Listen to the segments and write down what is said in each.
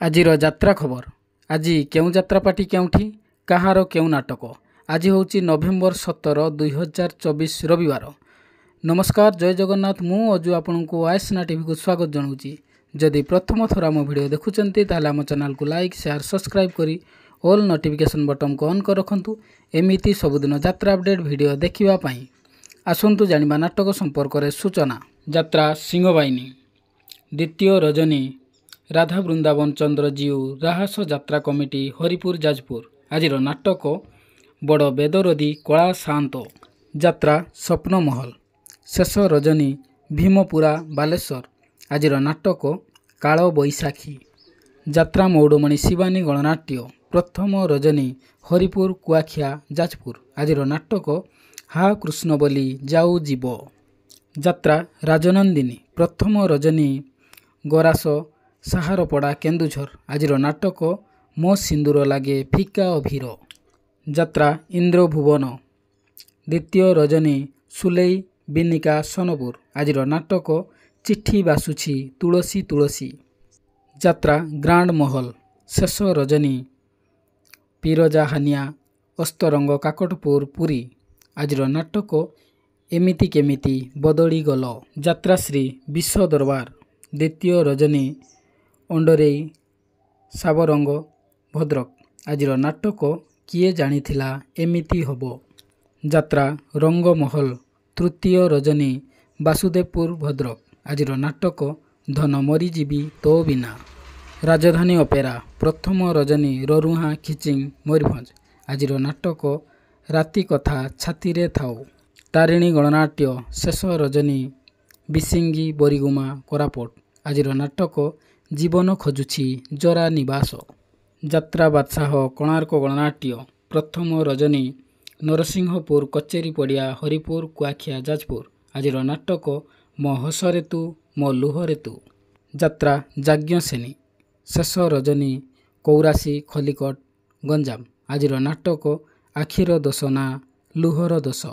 ଆଜିର ଯାତ୍ରା ଖବର। ଆଜି କେଉଁ ଯାତ୍ରାପାଟି କେଉଁଠି, କାହାର କେଉଁ ନାଟକ। ଆଜି ହେଉଛି ନଭେମ୍ବର 17, 2024 ରବିବାର। ନମସ୍କାର, ଜୟ ଜଗନ୍ନାଥ। ମୁଁ ଅଜୁ ଆପଣଙ୍କୁ ଆଏସ୍ନା ଟିଭିକୁ ସ୍ୱାଗତ ଜଣାଉଛି। ଯଦି ପ୍ରଥମ ଥର ଆମ ଭିଡ଼ିଓ ଦେଖୁଛନ୍ତି ତାହେଲେ ଆମ ଚ୍ୟାନେଲକୁ ଲାଇକ୍, ସେୟାର, ସବସ୍କ୍ରାଇବ୍ କରି ଅଲ୍ ନୋଟିଫିକେସନ୍ ବଟନକୁ ଅନ୍ କରି ରଖନ୍ତୁ। ଏମିତି ସବୁଦିନ ଯାତ୍ରା ଅପଡେଟ୍ ଭିଡ଼ିଓ ଦେଖିବା ପାଇଁ। ଆସନ୍ତୁ ଜାଣିବା ନାଟକ ସମ୍ପର୍କରେ ସୂଚନା। ଯାତ୍ରା ସିଂହବାହିନୀ। ଦ୍ୱିତୀୟ ରଜନୀ ରାଧା ବୃନ୍ଦାବନ ଚନ୍ଦ୍ରଜୀଉ ରାହାସ ଯାତ୍ରା କମିଟି ହରିପୁର ଯାଜପୁର। ଆଜିର ନାଟକ ବଡ଼ ବେଦରଦୀ କଳା ସାଆନ୍ତ। ଯାତ୍ରା ସ୍ୱପ୍ନମହଲ। ଶେଷ ରଜନୀ ଭୀମପୁରା ବାଲେଶ୍ୱର। ଆଜିର ନାଟକ କାଳ ବୈଶାଖୀ। ଯାତ୍ରା ମୌଡ଼ମଣି ଶିବାନୀ ଗଣନାଟ୍ୟ। ପ୍ରଥମ ରଜନୀ ହରିପୁର କୁଆଖିଆ ଯାଜପୁର। ଆଜିର ନାଟକ ହା କୃଷ୍ଣ ବୋଲି ଯାଉ ଯିବ। ଯାତ୍ରା ରାଜନନ୍ଦିନୀ। ପ୍ରଥମ ରଜନୀ ଗରାସ ସାହାରପଡ଼ା କେନ୍ଦୁଝର। ଆଜିର ନାଟକ ମୋ ସିନ୍ଦୁର ଲାଗେ ଫିକା ଅଭିର। ଯାତ୍ରା ଇନ୍ଦ୍ରଭୁବନ। ଦ୍ୱିତୀୟ ରଜନୀ ସୁଲେଇ ବିନିକା ସୋନପୁର। ଆଜିର ନାଟକ ଚିଠି ବାସୁଛି ତୁଳସୀ ତୁଳସୀ। ଯାତ୍ରା ଗ୍ରାଣ୍ଡ ମହଲ। ଶେଷ ରଜନୀ ପିରଜାହାନିଆ ଅସ୍ତରଙ୍ଗ କାକଟପୁର ପୁରୀ। ଆଜିର ନାଟକ ଏମିତି କେମିତି ବଦଳିଗଲ। ଯାତ୍ରା ଶ୍ରୀ ବିଶ୍ୱ ଦରବାର। ଦ୍ୱିତୀୟ ରଜନୀ ଅଣ୍ଡରେଇ ସାବରଙ୍ଗ ଭଦ୍ରକ। ଆଜିର ନାଟକ କିଏ ଜାଣିଥିଲା ଏମିତି ହେବ। ଯାତ୍ରା ରଙ୍ଗମହଲ। ତୃତୀୟ ରଜନୀ ବାସୁଦେବପୁର ଭଦ୍ରକ। ଆଜିର ନାଟକ ଧନ ମରିଯିବି ତୋ ବିନା। ରାଜଧାନୀ ଅପେରା। ପ୍ରଥମ ରଜନୀ ରରୁହାଁ ଖିଚିଂ ମୟୂରଭଞ୍ଜ। ଆଜିର ନାଟକ ରାତି କଥା ଛାତିରେ ଥାଉ। ତାରିଣୀ ଗଣନାଟ୍ୟ। ଶେଷ ରଜନୀ ବିସିଙ୍ଗି ବରିଗୁମା କୋରାପୁଟ। ଆଜିର ନାଟକ ଜୀବନ ଖୋଜୁଛି ଜରା ନିବାସ। ଯାତ୍ରା ବାଦଶାହ କୋଣାର୍କ ଗଣନାଟ୍ୟ। ପ୍ରଥମ ରଜନୀ ନରସିଂହପୁର କଚେରୀ ପଡ଼ିଆ ହରିପୁର କୁଆଖିଆ ଯାଜପୁର। ଆଜିର ନାଟକ ମୋ ହସରେ ତୁ ମୋ ଲୁହରେ ତୁ। ଯାତ୍ରା ଯାଜ୍ଞସେନୀ। ଶେଷ ରଜନୀ କୌରାଶୀ ଖଲିକଟ ଗଞ୍ଜାମ। ଆଜିର ନାଟକ ଆଖିର ଦୋଷ ନା ଲୁହର ଦୋଷ।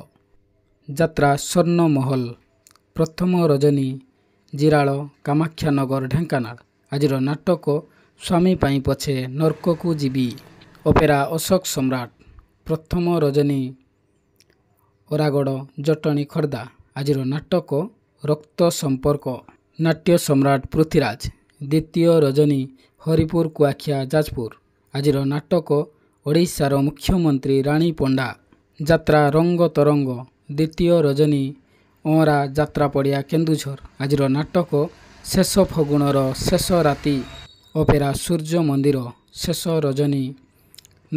ଯାତ୍ରା ସ୍ୱର୍ଣ୍ଣମହଲ। ପ୍ରଥମ ରଜନୀ ଜିରାଳ କାମାକ୍ଷାନଗର ଢେଙ୍କାନାଳ। ଆଜିର ନାଟକ ସ୍ୱାମୀ ପାଇଁ ପଛେ ନର୍କକୁ ଯିବି। ଅପେରା ଅଶୋକ ସମ୍ରାଟ। ପ୍ରଥମ ରଜନୀ ଅରାଗଡ଼ ଜଟଣୀ ଖୋର୍ଦ୍ଧା। ଆଜିର ନାଟକ ରକ୍ତ ସମ୍ପର୍କ। ନାଟ୍ୟ ସମ୍ରାଟ ପୃଥ୍ୱୀରାଜ। ଦ୍ୱିତୀୟ ରଜନୀ ହରିପୁର କୁଆଖିଆ ଯାଜପୁର। ଆଜିର ନାଟକ ଓଡ଼ିଶାର ମୁଖ୍ୟମନ୍ତ୍ରୀ ରାଣୀ ପଣ୍ଡା। ଯାତ୍ରା ରଙ୍ଗ ତରଙ୍ଗ। ଦ୍ୱିତୀୟ ରଜନୀ ଅଁରା ଯାତ୍ରା ପଡ଼ିଆ କେନ୍ଦୁଝର। ଆଜିର ନାଟକ ଶେଷ ଫଗୁଣର ଶେଷ ରାତି। ଅପେରା ସୂର୍ଯ୍ୟ ମନ୍ଦିର। ଶେଷ ରଜନୀ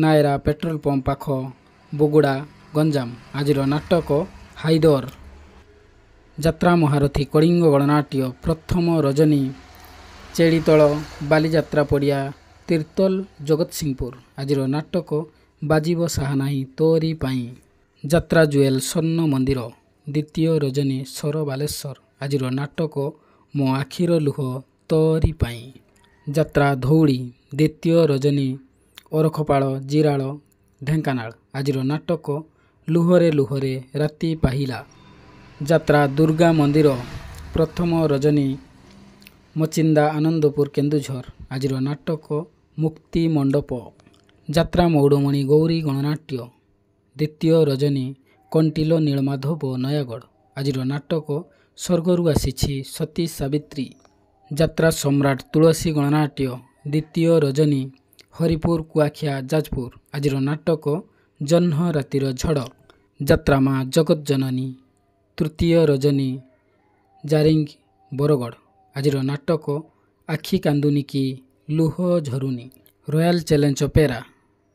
ନାଏରା ପେଟ୍ରୋଲ ପମ୍ପ ପାଖ ବୋଗୁଡ଼ା ଗଞ୍ଜାମ। ଆଜିର ନାଟକ ହାଇଦର। ଯାତ୍ରା ମହାରଥୀ କଳିଙ୍ଗ ଗଣନାଟ୍ୟ। ପ୍ରଥମ ରଜନୀ ଚେଡ଼ିତଳ ବାଲିଯାତ୍ରା ପଡ଼ିଆ ତିର୍ତ୍ତୋଲ ଜଗତସିଂହପୁର। ଆଜିର ନାଟକ ବାଜିବ ସାହାନାହିଁ ତୋରି ପାଇଁ। ଯାତ୍ରା ଜୁଏଲ ସ୍ୱର୍ଣ୍ଣ ମନ୍ଦିର। ଦ୍ୱିତୀୟ ରଜନୀ ସର ବାଲେଶ୍ୱର। ଆଜିର ନାଟକ ମୋ ଆଖିର ଲୁହ ତୋରି ପାଇଁ। ଯାତ୍ରା ଧଉଳି। ଦ୍ୱିତୀୟ ରଜନୀ ଅରଖପାଳ ଜିରାଳ ଢେଙ୍କାନାଳ। ଆଜିର ନାଟକ ଲୁହରେ ଲୁହରେ ରାତି ପାହିଲା। ଯାତ୍ରା ଦୁର୍ଗା ମନ୍ଦିର। ପ୍ରଥମ ରଜନୀ ମଚିନ୍ଦା ଆନନ୍ଦପୁର କେନ୍ଦୁଝର। ଆଜିର ନାଟକ ମୁକ୍ତି ମଣ୍ଡପ। ଯାତ୍ରା ମୌଡ଼ମଣି ଗୌରୀ ଗଣନାଟ୍ୟ। ଦ୍ୱିତୀୟ ରଜନୀ କଣ୍ଟିଲ ନୀଳମାଧବ ନୟାଗଡ଼। ଆଜିର ନାଟକ ସ୍ୱର୍ଗରୁ ଆସିଛି ସତୀ ସାବିତ୍ରୀ। ଯାତ୍ରା ସମ୍ରାଟ ତୁଳସୀ ଗଣନାଟ୍ୟ। ଦ୍ୱିତୀୟ ରଜନୀ ହରିପୁର କୁଆଖିଆ ଯାଜପୁର। ଆଜିର ନାଟକ ଜହ୍ନ ରାତିର ଝଡ଼। ଯାତ୍ରା ମା ଜଗତଜନନୀ। ତୃତୀୟ ରଜନୀ ଜାରିଙ୍ଗ ବରଗଡ଼। ଆଜିର ନାଟକ ଆଖି କାନ୍ଦୁନି କି ଲୁହ ଝରୁନି। Royal challenge opera.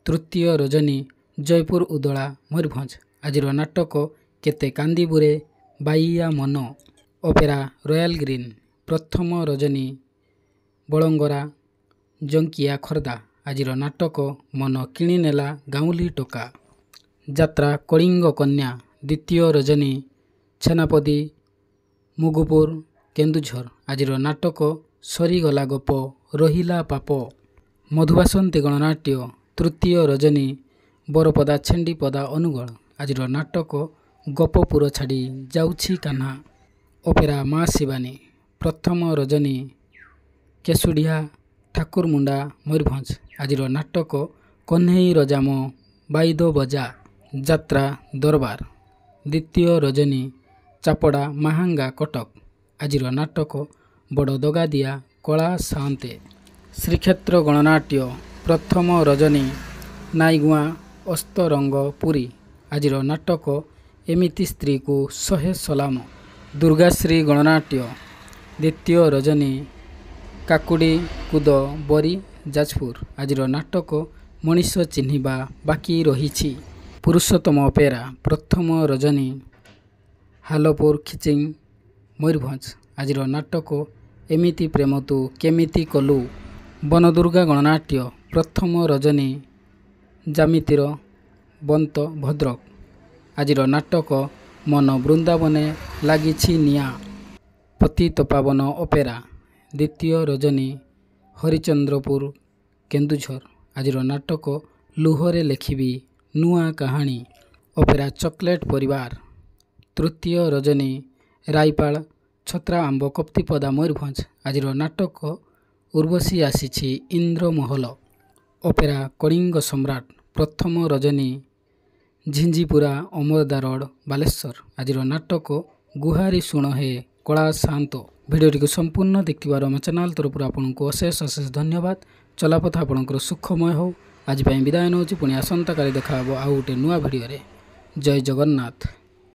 ତୃତୀୟ ରଜନୀ ଜୟପୁର ଉଦଳା ମୟୂରଭଞ୍ଜ। ଆଜିର ନାଟକ କେତେ କାନ୍ଦିବୁରେ ବାଇଆ ମନ। Opera royal green. ପ୍ରଥମ ରଜନୀ ବଳଙ୍ଗରା ଜଙ୍କିଆ ଖୋର୍ଦ୍ଧା। ଆଜିର ନାଟକ ମନ କିଣିନେଲା ଗାଉଁଲି ଟୋକା। ଯାତ୍ରା କଳିଙ୍ଗ କନ୍ୟା। ଦ୍ୱିତୀୟ ରଜନୀ ଛେନାପଦୀ ମୁଗୁପୁର କେନ୍ଦୁଝର। ଆଜିର ନାଟକ ସରିଗଲା ଗପ ରହିଲା ପାପ। ମଧୁବାସନ୍ତୀ ଗଣନାଟ୍ୟ। ତୃତୀୟ ରଜନୀ ବରପଦା ଛେଣ୍ଡିପଦା ଅନୁଗୋଳ। ଆଜିର ନାଟକ ଗୋପପୁର ଛାଡ଼ି ଯାଉଛି କାହ୍ନା। ଅପେରା ମା ଶିବାନୀ। ପ୍ରଥମ ରଜନୀ କେଶୁଡ଼ିଆ ଠାକୁରମୁଣ୍ଡା ମୟୂରଭଞ୍ଜ। ଆଜିର ନାଟକ କହ୍ନେଇ ରଜାମ ବାଇଦ ବଜା ଯାତ୍ରା ଦରବାର। ଦ୍ୱିତୀୟ ରଜନୀ ଚାପଡ଼ା ମାହାଙ୍ଗା କଟକ। ଆଜିର ନାଟକ ବଡ଼ ଦଗାଦିଆ କଳା ସାନ୍ତେ। ଶ୍ରୀକ୍ଷେତ୍ର ଗଣନାଟ୍ୟ ପ୍ରଥମ ରଜନୀ ନାଇଗୁଆ ଅସ୍ତରଙ୍ଗ ପୁରୀ। ଆଜିର ନାଟକ ଏମିତି ସ୍ତ୍ରୀକୁ 100 ସଲାମ। ଦୁର୍ଗାଶ୍ରୀ ଗଣନାଟ୍ୟ ଦ୍ୱିତୀୟ ରଜନୀ କାକୁଡ଼ି କୁଦ ବରି ଯାଜପୁର। ଆଜିର ନାଟକ ମଣିଷ ଚିହ୍ନିବା ବାକି ରହିଛି। ପୁରୁଷୋତ୍ତମ ଅପେରା ପ୍ରଥମ ରଜନୀ ହାଲପୁର ଖିଚିଂ ମୟୂରଭଞ୍ଜ। ଆଜିର ନାଟକ ଏମିତି ପ୍ରେମ ତୁ କେମିତି କଲୁ। ବନଦୁର୍ଗା ଗଣନାଟ୍ୟ ପ୍ରଥମ ରଜନୀ ଜାମିତିର ବନ୍ତ ଭଦ୍ରକ। ଆଜିର ନାଟକ ମନ ବୃନ୍ଦାବନେ ଲାଗିଛି ନିଆଁ। ପତିତପାବନ ଅପେରା ଦ୍ୱିତୀୟ ରଜନୀ ହରିଚନ୍ଦ୍ରପୁର କେନ୍ଦୁଝର। ଆଜିର ନାଟକ ଲୁହରେ ଲେଖିବି ନୂଆ କାହାଣୀ। ଅପେରା ଚକୋଲେଟ୍ ପରିବାର ତୃତୀୟ ରଜନୀ ରାଇପାଳ ଛତ୍ରା ଆମ୍ବ କପ୍ତିପଦା ମୟୂରଭଞ୍ଜ। ଆଜିର ନାଟକ ଉର୍ବଶୀ ଆସିଛି ଇନ୍ଦ୍ରମହଲ। ଅପେରା କଳିଙ୍ଗ ସମ୍ରାଟ ପ୍ରଥମ ରଜନୀ ଝିଞ୍ଜିପୁରା ଅମରଦା ରୋଡ଼ ବାଲେଶ୍ୱର। ଆଜିର ନାଟକ ଗୁହାରି ଶୁଣ ହେ କଳା ସାନ୍ତ। ଭିଡ଼ିଓଟିକୁ ସମ୍ପୂର୍ଣ୍ଣ ଦେଖିଥିବାରୁ ଆମ ଚ୍ୟାନେଲ୍ ତରଫରୁ ଆପଣଙ୍କୁ ଅଶେଷ ଧନ୍ୟବାଦ। ଚଲାପଥ ଆପଣଙ୍କର ସୁଖମୟ ହେଉ। ଆଜି ପାଇଁ ବିଦାୟ ନେଉଛି। ପୁଣି ଆସନ୍ତାକାଲି ଦେଖା ହେବ ଆଉ ଗୋଟେ ନୂଆ ଭିଡ଼ିଓରେ। ଜୟ ଜଗନ୍ନାଥ।